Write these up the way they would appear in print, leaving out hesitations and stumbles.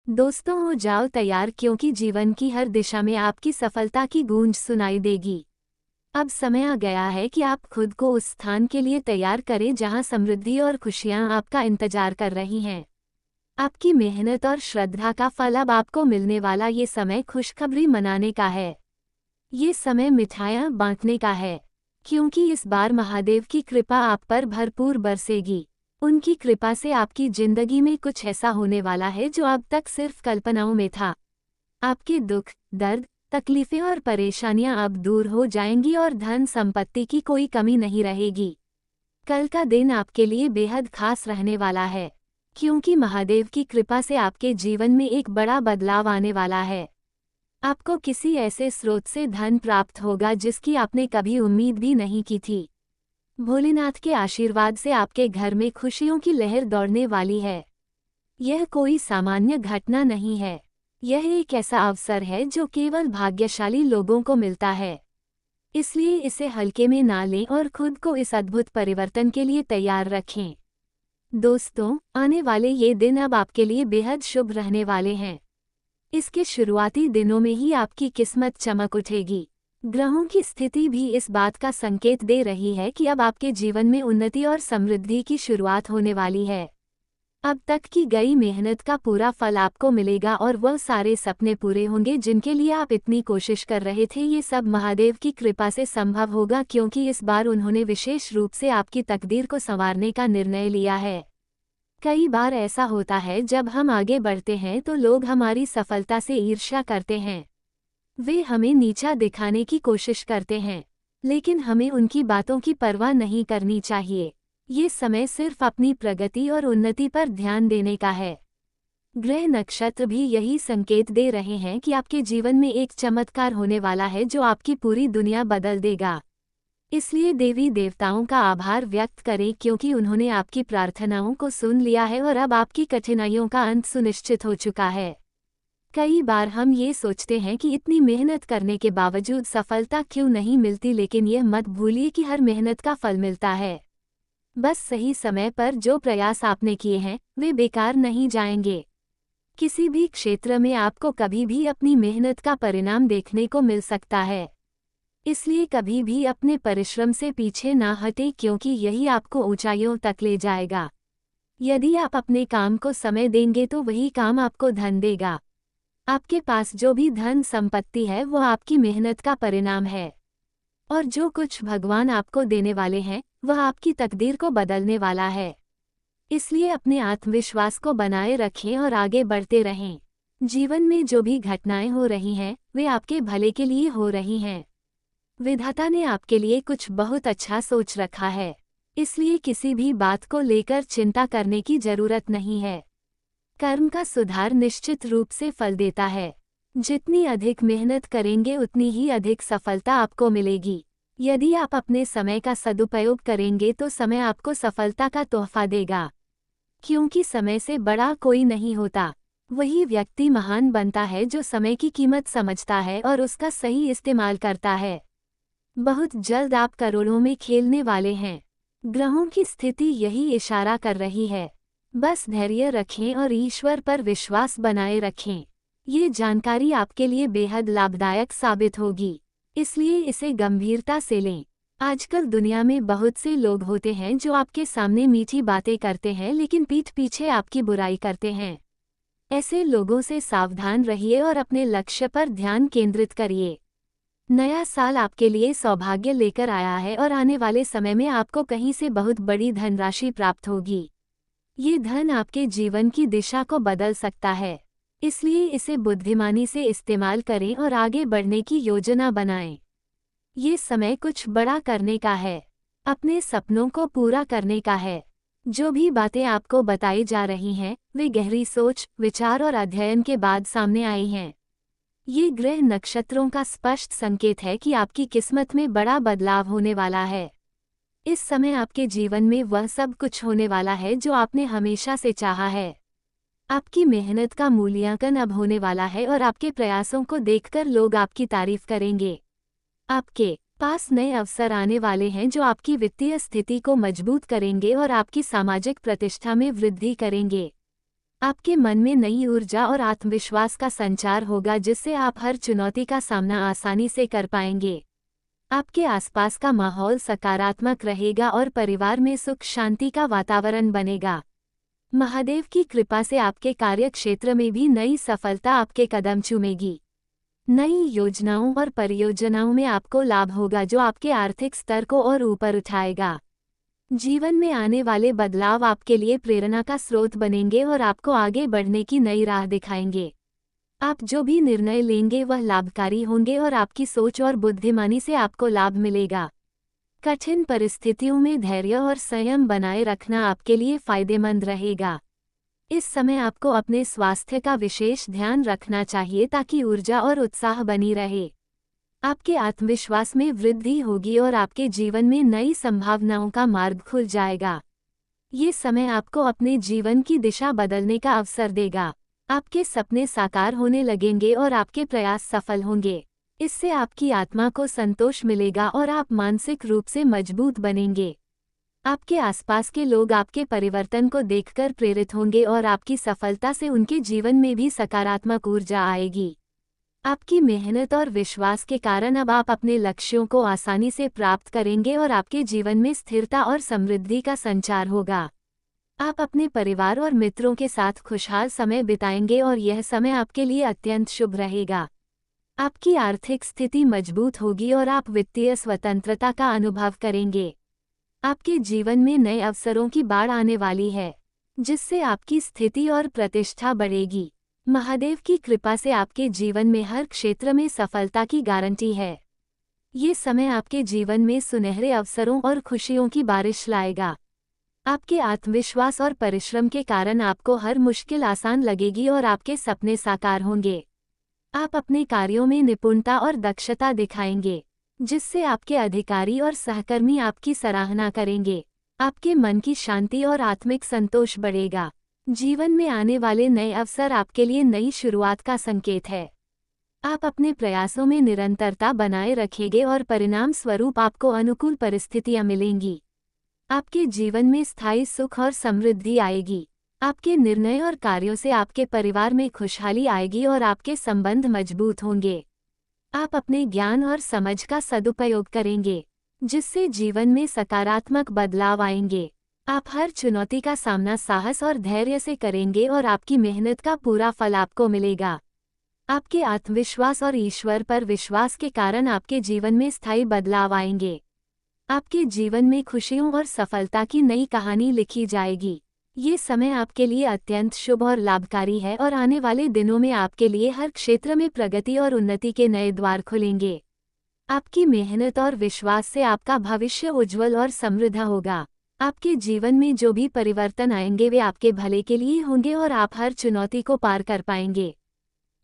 दोस्तों, हो जाओ तैयार क्योंकि जीवन की हर दिशा में आपकी सफलता की गूंज सुनाई देगी। अब समय आ गया है कि आप खुद को उस स्थान के लिए तैयार करें जहां समृद्धि और खुशियां आपका इंतजार कर रही हैं। आपकी मेहनत और श्रद्धा का फल अब आपको मिलने वाला ये समय खुशखबरी मनाने का है। ये समय मिठाइयाँ बांटने का है, क्योंकि इस बार महादेव की कृपा आप पर भरपूर बरसेगी। उनकी कृपा से आपकी जिंदगी में कुछ ऐसा होने वाला है जो अब तक सिर्फ कल्पनाओं में था। आपके दुख, दर्द, तकलीफें और परेशानियां अब दूर हो जाएंगी और धन संपत्ति की कोई कमी नहीं रहेगी। कल का दिन आपके लिए बेहद खास रहने वाला है, क्योंकि महादेव की कृपा से आपके जीवन में एक बड़ा बदलाव आने वाला है। आपको किसी ऐसे स्रोत से धन प्राप्त होगा जिसकी आपने कभी उम्मीद भी नहीं की थी। भोलेनाथ के आशीर्वाद से आपके घर में खुशियों की लहर दौड़ने वाली है। यह कोई सामान्य घटना नहीं है। यह एक ऐसा अवसर है जो केवल भाग्यशाली लोगों को मिलता है। इसलिए इसे हल्के में ना लें और खुद को इस अद्भुत परिवर्तन के लिए तैयार रखें। दोस्तों, आने वाले ये दिन अब आपके लिए बेहद शुभ रहने वाले हैं। इसके शुरुआती दिनों में ही आपकी किस्मत चमक उठेगी। ग्रहों की स्थिति भी इस बात का संकेत दे रही है कि अब आपके जीवन में उन्नति और समृद्धि की शुरुआत होने वाली है। अब तक की गई मेहनत का पूरा फल आपको मिलेगा और वह सारे सपने पूरे होंगे जिनके लिए आप इतनी कोशिश कर रहे थे। ये सब महादेव की कृपा से संभव होगा, क्योंकि इस बार उन्होंने विशेष रूप से आपकी तकदीर को संवारने का निर्णय लिया है। कई बार ऐसा होता है जब हम आगे बढ़ते हैं तो लोग हमारी सफलता से ईर्ष्या करते हैं। वे हमें नीचा दिखाने की कोशिश करते हैं, लेकिन हमें उनकी बातों की परवाह नहीं करनी चाहिए। ये समय सिर्फ अपनी प्रगति और उन्नति पर ध्यान देने का है। ग्रह नक्षत्र भी यही संकेत दे रहे हैं कि आपके जीवन में एक चमत्कार होने वाला है जो आपकी पूरी दुनिया बदल देगा। इसलिए देवी देवताओं का आभार व्यक्त करें, क्योंकि उन्होंने आपकी प्रार्थनाओं को सुन लिया है और अब आपकी कठिनाइयों का अंत सुनिश्चित हो चुका है। कई बार हम ये सोचते हैं कि इतनी मेहनत करने के बावजूद सफलता क्यों नहीं मिलती, लेकिन यह मत भूलिए कि हर मेहनत का फल मिलता है। बस सही समय पर जो प्रयास आपने किए हैं वे बेकार नहीं जाएंगे। किसी भी क्षेत्र में आपको कभी भी अपनी मेहनत का परिणाम देखने को मिल सकता है। इसलिए कभी भी अपने परिश्रम से पीछे ना हटें, क्योंकि यही आपको ऊंचाइयों तक ले जाएगा। यदि आप अपने काम को समय देंगे तो वही काम आपको धन देगा। आपके पास जो भी धन संपत्ति है वो आपकी मेहनत का परिणाम है, और जो कुछ भगवान आपको देने वाले हैं वह आपकी तकदीर को बदलने वाला है। इसलिए अपने आत्मविश्वास को बनाए रखें और आगे बढ़ते रहें। जीवन में जो भी घटनाएं हो रही हैं वे आपके भले के लिए हो रही हैं। विधाता ने आपके लिए कुछ बहुत अच्छा सोच रखा है, इसलिए किसी भी बात को लेकर चिंता करने की जरूरत नहीं है। कर्म का सुधार निश्चित रूप से फल देता है। जितनी अधिक मेहनत करेंगे उतनी ही अधिक सफलता आपको मिलेगी। यदि आप अपने समय का सदुपयोग करेंगे तो समय आपको सफलता का तोहफा देगा, क्योंकि समय से बड़ा कोई नहीं होता। वही व्यक्ति महान बनता है जो समय की कीमत समझता है और उसका सही इस्तेमाल करता है। बहुत जल्द आप करोड़ों में खेलने वाले हैं। ग्रहों की स्थिति यही इशारा कर रही है। बस धैर्य रखें और ईश्वर पर विश्वास बनाए रखें। ये जानकारी आपके लिए बेहद लाभदायक साबित होगी, इसलिए इसे गंभीरता से लें। आजकल दुनिया में बहुत से लोग होते हैं जो आपके सामने मीठी बातें करते हैं लेकिन पीठ पीछे आपकी बुराई करते हैं। ऐसे लोगों से सावधान रहिए और अपने लक्ष्य पर ध्यान केंद्रित करिए। नया साल आपके लिए सौभाग्य लेकर आया है और आने वाले समय में आपको कहीं से बहुत बड़ी धनराशि प्राप्त होगी। ये धन आपके जीवन की दिशा को बदल सकता है, इसलिए इसे बुद्धिमानी से इस्तेमाल करें और आगे बढ़ने की योजना बनाएं। ये समय कुछ बड़ा करने का है, अपने सपनों को पूरा करने का है। जो भी बातें आपको बताई जा रही हैं वे गहरी सोच, विचार और अध्ययन के बाद सामने आई हैं। ये ग्रह नक्षत्रों का स्पष्ट संकेत है कि आपकी किस्मत में बड़ा बदलाव होने वाला है। इस समय आपके जीवन में वह सब कुछ होने वाला है जो आपने हमेशा से चाहा है। आपकी मेहनत का मूल्यांकन अब होने वाला है और आपके प्रयासों को देखकर लोग आपकी तारीफ करेंगे। आपके पास नए अवसर आने वाले हैं जो आपकी वित्तीय स्थिति को मजबूत करेंगे और आपकी सामाजिक प्रतिष्ठा में वृद्धि करेंगे। आपके मन में नई ऊर्जा और आत्मविश्वास का संचार होगा, जिससे आप हर चुनौती का सामना आसानी से कर पाएंगे। आपके आसपास का माहौल सकारात्मक रहेगा और परिवार में सुख शांति का वातावरण बनेगा। महादेव की कृपा से आपके कार्य क्षेत्र में भी नई सफलता आपके कदम चूमेगी। नई योजनाओं और परियोजनाओं में आपको लाभ होगा, जो आपके आर्थिक स्तर को और ऊपर उठाएगा। जीवन में आने वाले बदलाव आपके लिए प्रेरणा का स्रोत बनेंगे और आपको आगे बढ़ने की नई राह दिखाएंगे। आप जो भी निर्णय लेंगे वह लाभकारी होंगे और आपकी सोच और बुद्धिमानी से आपको लाभ मिलेगा। कठिन परिस्थितियों में धैर्य और संयम बनाए रखना आपके लिए फायदेमंद रहेगा। इस समय आपको अपने स्वास्थ्य का विशेष ध्यान रखना चाहिए ताकि ऊर्जा और उत्साह बनी रहे। आपके आत्मविश्वास में वृद्धि होगी और आपके जीवन में नई संभावनाओं का मार्ग खुल जाएगा। ये समय आपको अपने जीवन की दिशा बदलने का अवसर देगा। आपके सपने साकार होने लगेंगे और आपके प्रयास सफल होंगे। इससे आपकी आत्मा को संतोष मिलेगा और आप मानसिक रूप से मजबूत बनेंगे। आपके आसपास के लोग आपके परिवर्तन को देखकर प्रेरित होंगे और आपकी सफलता से उनके जीवन में भी सकारात्मक ऊर्जा आएगी। आपकी मेहनत और विश्वास के कारण अब आप अपने लक्ष्यों को आसानी से प्राप्त करेंगे और आपके जीवन में स्थिरता और समृद्धि का संचार होगा। आप अपने परिवार और मित्रों के साथ खुशहाल समय बिताएंगे और यह समय आपके लिए अत्यंत शुभ रहेगा। आपकी आर्थिक स्थिति मजबूत होगी और आप वित्तीय स्वतंत्रता का अनुभव करेंगे। आपके जीवन में नए अवसरों की बाढ़ आने वाली है, जिससे आपकी स्थिति और प्रतिष्ठा बढ़ेगी। महादेव की कृपा से आपके जीवन में हर क्षेत्र में सफलता की गारंटी है। ये समय आपके जीवन में सुनहरे अवसरों और खुशियों की बारिश लाएगा। आपके आत्मविश्वास और परिश्रम के कारण आपको हर मुश्किल आसान लगेगी और आपके सपने साकार होंगे। आप अपने कार्यों में निपुणता और दक्षता दिखाएंगे, जिससे आपके अधिकारी और सहकर्मी आपकी सराहना करेंगे। आपके मन की शांति और आत्मिक संतोष बढ़ेगा। जीवन में आने वाले नए अवसर आपके लिए नई शुरुआत का संकेत है। आप अपने प्रयासों में निरंतरता बनाए रखेंगे और परिणाम स्वरूप आपको अनुकूल परिस्थितियां मिलेंगी। आपके जीवन में स्थायी सुख और समृद्धि आएगी। आपके निर्णय और कार्यों से आपके परिवार में खुशहाली आएगी और आपके संबंध मजबूत होंगे। आप अपने ज्ञान और समझ का सदुपयोग करेंगे, जिससे जीवन में सकारात्मक बदलाव आएंगे। आप हर चुनौती का सामना साहस और धैर्य से करेंगे और आपकी मेहनत का पूरा फल आपको मिलेगा। आपके आत्मविश्वास और ईश्वर पर विश्वास के कारण आपके जीवन में स्थायी बदलाव आएंगे। आपके जीवन में खुशियों और सफलता की नई कहानी लिखी जाएगी। ये समय आपके लिए अत्यंत शुभ और लाभकारी है और आने वाले दिनों में आपके लिए हर क्षेत्र में प्रगति और उन्नति के नए द्वार खुलेंगे। आपकी मेहनत और विश्वास से आपका भविष्य उज्जवल और समृद्ध होगा। आपके जीवन में जो भी परिवर्तन आएंगे वे आपके भले के लिए होंगे और आप हर चुनौती को पार कर पाएंगे।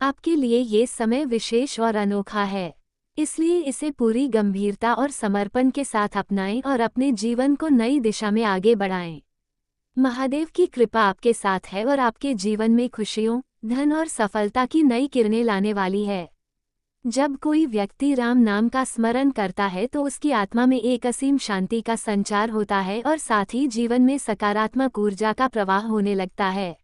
आपके लिए ये समय विशेष और अनोखा है, इसलिए इसे पूरी गंभीरता और समर्पण के साथ अपनाएं और अपने जीवन को नई दिशा में आगे बढ़ाएं। महादेव की कृपा आपके साथ है और आपके जीवन में खुशियों, धन और सफलता की नई किरणें लाने वाली है। जब कोई व्यक्ति राम नाम का स्मरण करता है तो उसकी आत्मा में एक असीम शांति का संचार होता है और साथ ही जीवन में सकारात्मक ऊर्जा का प्रवाह होने लगता है।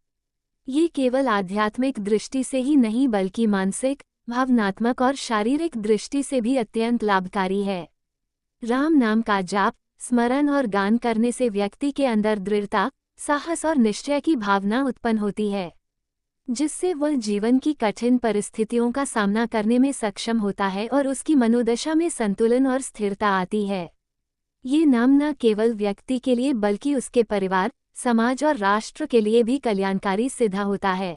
ये केवल आध्यात्मिक दृष्टि से ही नहीं बल्कि मानसिक, भावनात्मक और शारीरिक दृष्टि से भी अत्यंत लाभकारी है। राम नाम का जाप, स्मरण और गान करने से व्यक्ति के अंदर दृढ़ता, साहस और निश्चय की भावना उत्पन्न होती है, जिससे वह जीवन की कठिन परिस्थितियों का सामना करने में सक्षम होता है और उसकी मनोदशा में संतुलन और स्थिरता आती है। ये नाम न केवल व्यक्ति के लिए बल्कि उसके परिवार, समाज और राष्ट्र के लिए भी कल्याणकारी सिद्ध होता है।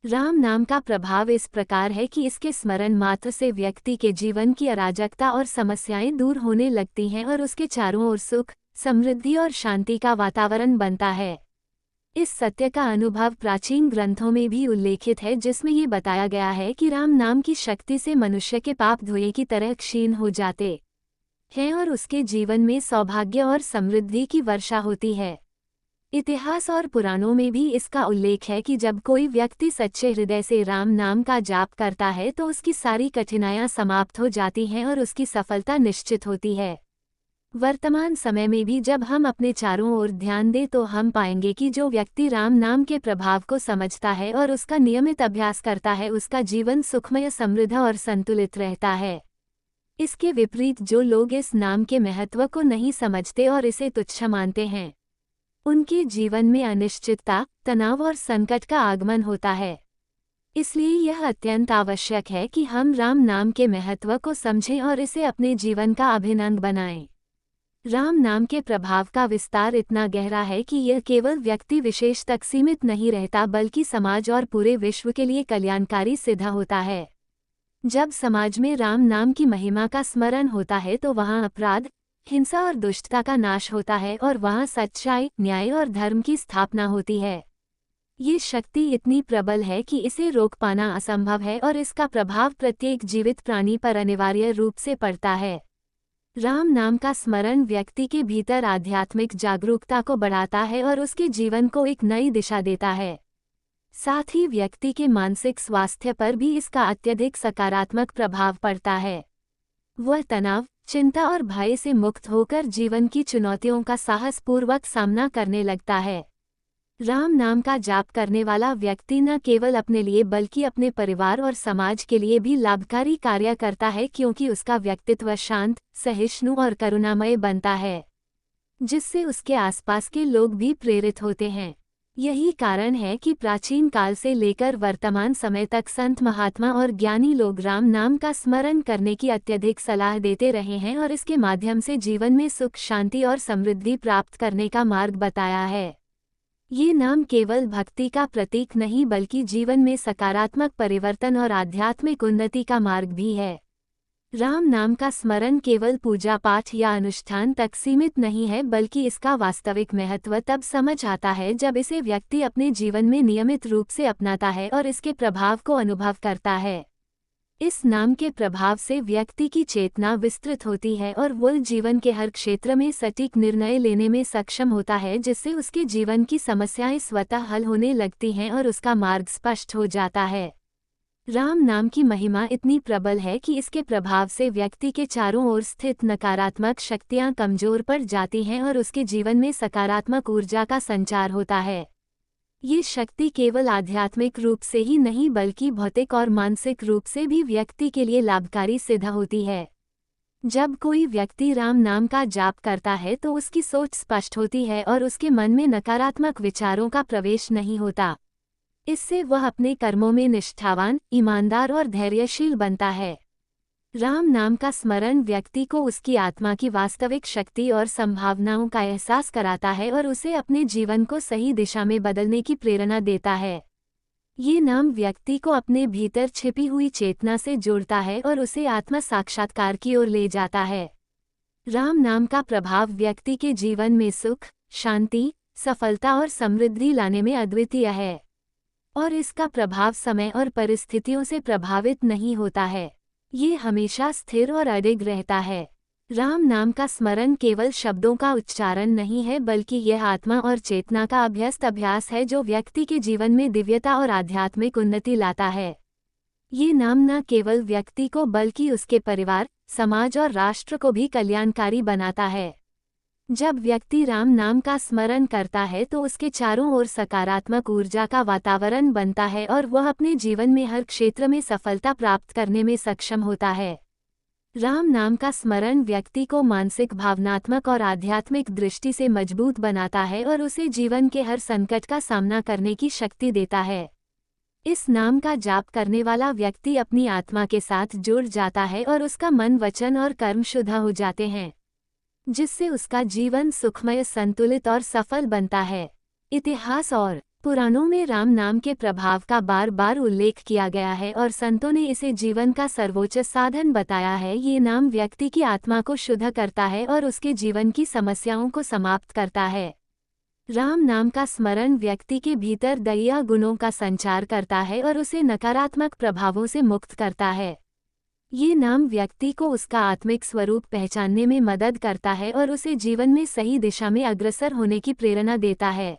राम नाम का प्रभाव इस प्रकार है कि इसके स्मरण मात्र से व्यक्ति के जीवन की अराजकता और समस्याएं दूर होने लगती हैं और उसके चारों ओर सुख, समृद्धि और शांति का वातावरण बनता है। इस सत्य का अनुभव प्राचीन ग्रंथों में भी उल्लेखित है, जिसमें ये बताया गया है कि राम नाम की शक्ति से मनुष्य के पाप धुएं की तरह क्षीण हो जाते हैं और उसके जीवन में सौभाग्य और समृद्धि की वर्षा होती है। इतिहास और पुराणों में भी इसका उल्लेख है कि जब कोई व्यक्ति सच्चे हृदय से राम नाम का जाप करता है तो उसकी सारी कठिनाइयां समाप्त हो जाती हैं और उसकी सफलता निश्चित होती है। वर्तमान समय में भी जब हम अपने चारों ओर ध्यान दें तो हम पाएंगे कि जो व्यक्ति राम नाम के प्रभाव को समझता है और उसका नियमित अभ्यास करता है, उसका जीवन सुखमय, समृद्ध और संतुलित रहता है। इसके विपरीत जो लोग इस नाम के महत्व को नहीं समझते और इसे तुच्छ मानते हैं, उनके जीवन में अनिश्चितता, तनाव और संकट का आगमन होता है। इसलिए यह अत्यंत आवश्यक है कि हम राम नाम के महत्व को समझें और इसे अपने जीवन का अभिन्न अंग बनाएं। राम नाम के प्रभाव का विस्तार इतना गहरा है कि यह केवल व्यक्ति विशेष तक सीमित नहीं रहता, बल्कि समाज और पूरे विश्व के लिए कल्याणकारी सिद्ध होता है। जब समाज में राम नाम की महिमा का स्मरण होता है तो वहाँ अपराध, हिंसा और दुष्टता का नाश होता है और वहाँ सच्चाई, न्याय और धर्म की स्थापना होती है। ये शक्ति इतनी प्रबल है कि इसे रोक पाना असंभव है और इसका प्रभाव प्रत्येक जीवित प्राणी पर अनिवार्य रूप से पड़ता है। राम नाम का स्मरण व्यक्ति के भीतर आध्यात्मिक जागरूकता को बढ़ाता है और उसके जीवन को एक नई दिशा देता है। साथ ही व्यक्ति के मानसिक स्वास्थ्य पर भी इसका अत्यधिक सकारात्मक प्रभाव पड़ता है। वह तनाव, चिंता और भय से मुक्त होकर जीवन की चुनौतियों का साहसपूर्वक सामना करने लगता है। राम नाम का जाप करने वाला व्यक्ति न केवल अपने लिए बल्कि अपने परिवार और समाज के लिए भी लाभकारी कार्य करता है, क्योंकि उसका व्यक्तित्व शांत, सहिष्णु और करुणामय बनता है, जिससे उसके आसपास के लोग भी प्रेरित होते हैं। यही कारण है कि प्राचीन काल से लेकर वर्तमान समय तक संत, महात्मा और ज्ञानी लोग राम नाम का स्मरण करने की अत्यधिक सलाह देते रहे हैं और इसके माध्यम से जीवन में सुख, शांति और समृद्धि प्राप्त करने का मार्ग बताया है। ये नाम केवल भक्ति का प्रतीक नहीं बल्कि जीवन में सकारात्मक परिवर्तन और आध्यात्मिक उन्नति का मार्ग भी है। राम नाम का स्मरण केवल पूजा पाठ या अनुष्ठान तक सीमित नहीं है, बल्कि इसका वास्तविक महत्व तब समझ आता है जब इसे व्यक्ति अपने जीवन में नियमित रूप से अपनाता है और इसके प्रभाव को अनुभव करता है। इस नाम के प्रभाव से व्यक्ति की चेतना विस्तृत होती है और वह जीवन के हर क्षेत्र में सटीक निर्णय लेने में सक्षम होता है, जिससे उसके जीवन की समस्याएं स्वतः हल होने लगती हैं और उसका मार्ग स्पष्ट हो जाता है। राम नाम की महिमा इतनी प्रबल है कि इसके प्रभाव से व्यक्ति के चारों ओर स्थित नकारात्मक शक्तियां कमजोर पड़ जाती हैं और उसके जीवन में सकारात्मक ऊर्जा का संचार होता है। ये शक्ति केवल आध्यात्मिक रूप से ही नहीं बल्कि भौतिक और मानसिक रूप से भी व्यक्ति के लिए लाभकारी सिद्ध होती है। जब कोई व्यक्ति राम नाम का जाप करता है तो उसकी सोच स्पष्ट होती है और उसके मन में नकारात्मक विचारों का प्रवेश नहीं होता। इससे वह अपने कर्मों में निष्ठावान, ईमानदार और धैर्यशील बनता है। राम नाम का स्मरण व्यक्ति को उसकी आत्मा की वास्तविक शक्ति और संभावनाओं का एहसास कराता है और उसे अपने जीवन को सही दिशा में बदलने की प्रेरणा देता है। ये नाम व्यक्ति को अपने भीतर छिपी हुई चेतना से जोड़ता है और उसे आत्म साक्षात्कार की ओर ले जाता है। राम नाम का प्रभाव व्यक्ति के जीवन में सुख, शांति, सफलता और समृद्धि लाने में अद्वितीय है, और इसका प्रभाव समय और परिस्थितियों से प्रभावित नहीं होता है। ये हमेशा स्थिर और अडिग रहता है। राम नाम का स्मरण केवल शब्दों का उच्चारण नहीं है, बल्कि यह आत्मा और चेतना का अभ्यस्त अभ्यास है जो व्यक्ति के जीवन में दिव्यता और आध्यात्मिक उन्नति लाता है। ये नाम न केवल व्यक्ति को बल्कि उसके परिवार, समाज और राष्ट्र को भी कल्याणकारी बनाता है। जब व्यक्ति राम नाम का स्मरण करता है तो उसके चारों ओर सकारात्मक ऊर्जा का वातावरण बनता है और वह अपने जीवन में हर क्षेत्र में सफलता प्राप्त करने में सक्षम होता है। राम नाम का स्मरण व्यक्ति को मानसिक, भावनात्मक और आध्यात्मिक दृष्टि से मजबूत बनाता है और उसे जीवन के हर संकट का सामना करने की शक्ति देता है। इस नाम का जाप करने वाला व्यक्ति अपनी आत्मा के साथ जुड़ जाता है और उसका मन, वचन और कर्म शुद्ध हो जाते हैं, जिससे उसका जीवन सुखमय, संतुलित और सफल बनता है। इतिहास और पुराणों में राम नाम के प्रभाव का बार बार उल्लेख किया गया है और संतों ने इसे जीवन का सर्वोच्च साधन बताया है। ये नाम व्यक्ति की आत्मा को शुद्ध करता है और उसके जीवन की समस्याओं को समाप्त करता है। राम नाम का स्मरण व्यक्ति के भीतर दैवीय गुणों का संचार करता है और उसे नकारात्मक प्रभावों से मुक्त करता है। ये नाम व्यक्ति को उसका आत्मिक स्वरूप पहचानने में मदद करता है और उसे जीवन में सही दिशा में अग्रसर होने की प्रेरणा देता है।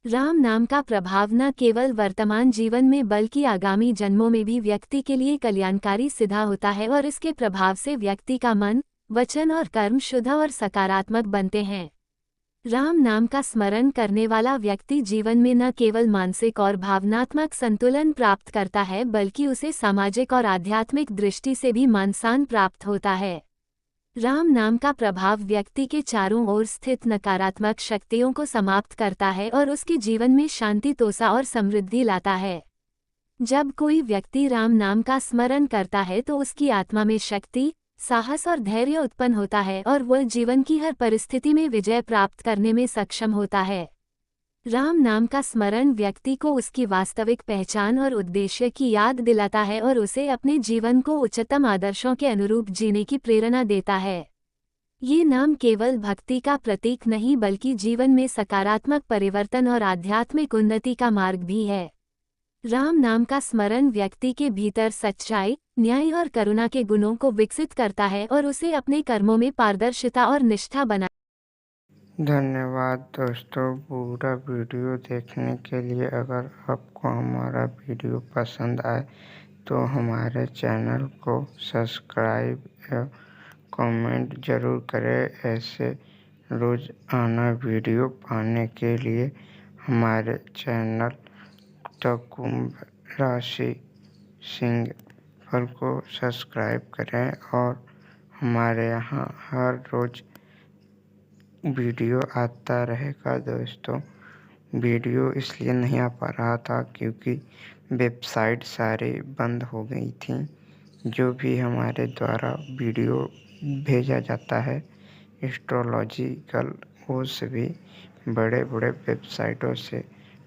राम नाम का प्रभाव न केवल वर्तमान जीवन में बल्कि आगामी जन्मों में भी व्यक्ति के लिए कल्याणकारी सिद्ध होता है और इसके प्रभाव से व्यक्ति का मन, वचन और कर्म शुद्ध और सकारात्मक बनते हैं। राम नाम का स्मरण करने वाला व्यक्ति जीवन में न केवल मानसिक और भावनात्मक संतुलन प्राप्त करता है बल्कि उसे सामाजिक और आध्यात्मिक दृष्टि से भी मान प्राप्त होता है। राम नाम का प्रभाव व्यक्ति के चारों ओर स्थित नकारात्मक शक्तियों को समाप्त करता है और उसके जीवन में शांति, तोषा और समृद्धि लाता है। जब कोई व्यक्ति राम नाम का स्मरण करता है तो उसकी आत्मा में शक्ति, साहस और धैर्य उत्पन्न होता है और वह जीवन की हर परिस्थिति में विजय प्राप्त करने में सक्षम होता है। राम नाम का स्मरण व्यक्ति को उसकी वास्तविक पहचान और उद्देश्य की याद दिलाता है और उसे अपने जीवन को उच्चतम आदर्शों के अनुरूप जीने की प्रेरणा देता है। ये नाम केवल भक्ति का प्रतीक नहीं बल्कि जीवन में सकारात्मक परिवर्तन और आध्यात्मिक उन्नति का मार्ग भी है। राम नाम का स्मरण व्यक्ति के भीतर सच्चाई, न्याय और करुणा के गुणों को विकसित करता है और उसे अपने कर्मों में पारदर्शिता और निष्ठा बना। धन्यवाद दोस्तों पूरा वीडियो देखने के लिए। अगर आपको हमारा वीडियो पसंद आए तो हमारे चैनल को सब्सक्राइब या कमेंट ज़रूर करें। ऐसे रोज़ाना वीडियो पाने के लिए हमारे चैनल द कुंभ राशि सिंह पर को सब्सक्राइब करें और हमारे यहाँ हर रोज़ वीडियो आता रहेगा। दोस्तों वीडियो इसलिए नहीं आ पा रहा था क्योंकि वेबसाइट सारी बंद हो गई थी। जो भी हमारे द्वारा वीडियो भेजा जाता है एस्ट्रोलॉजिकल, वो सभी बड़े बड़े वेबसाइटों से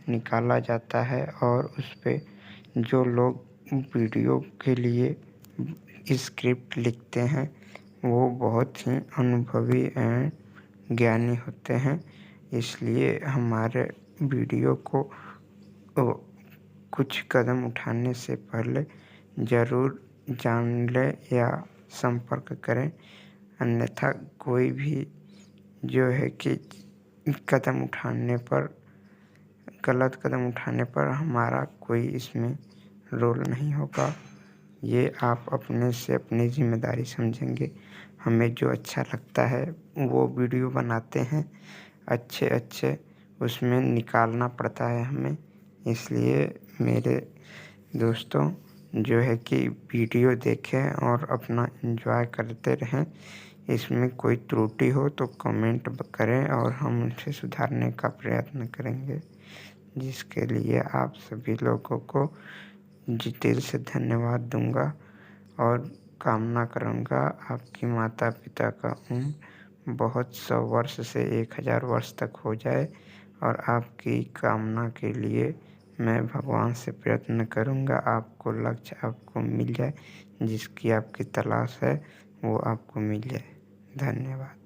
निकाला जाता है और उस पे जो लोग वीडियो के लिए स्क्रिप्ट लिखते हैं वो बहुत ही अनुभवी एंड ज्ञानी होते हैं। इसलिए हमारे वीडियो को कुछ कदम उठाने से पहले ज़रूर जान लें या संपर्क करें, अन्यथा कोई भी जो है कि गलत कदम उठाने पर हमारा कोई इसमें रोल नहीं होगा। ये आप अपने से अपनी जिम्मेदारी समझेंगे। हमें जो अच्छा लगता है वो वीडियो बनाते हैं, अच्छे उसमें निकालना पड़ता है हमें। इसलिए मेरे दोस्तों जो है कि वीडियो देखें और अपना एंजॉय करते रहें। इसमें कोई त्रुटि हो तो कमेंट करें और हम उसे सुधारने का प्रयत्न करेंगे, जिसके लिए आप सभी लोगों को दिल से धन्यवाद दूंगा और कामना करूंगा आपकी माता पिता का उम्र बहुत 100 वर्ष से 1000 वर्ष तक हो जाए और आपकी कामना के लिए मैं भगवान से प्रयत्न करूंगा आपको लक्ष्य आपको मिल जाए, जिसकी आपकी तलाश है वो आपको मिल जाए। धन्यवाद।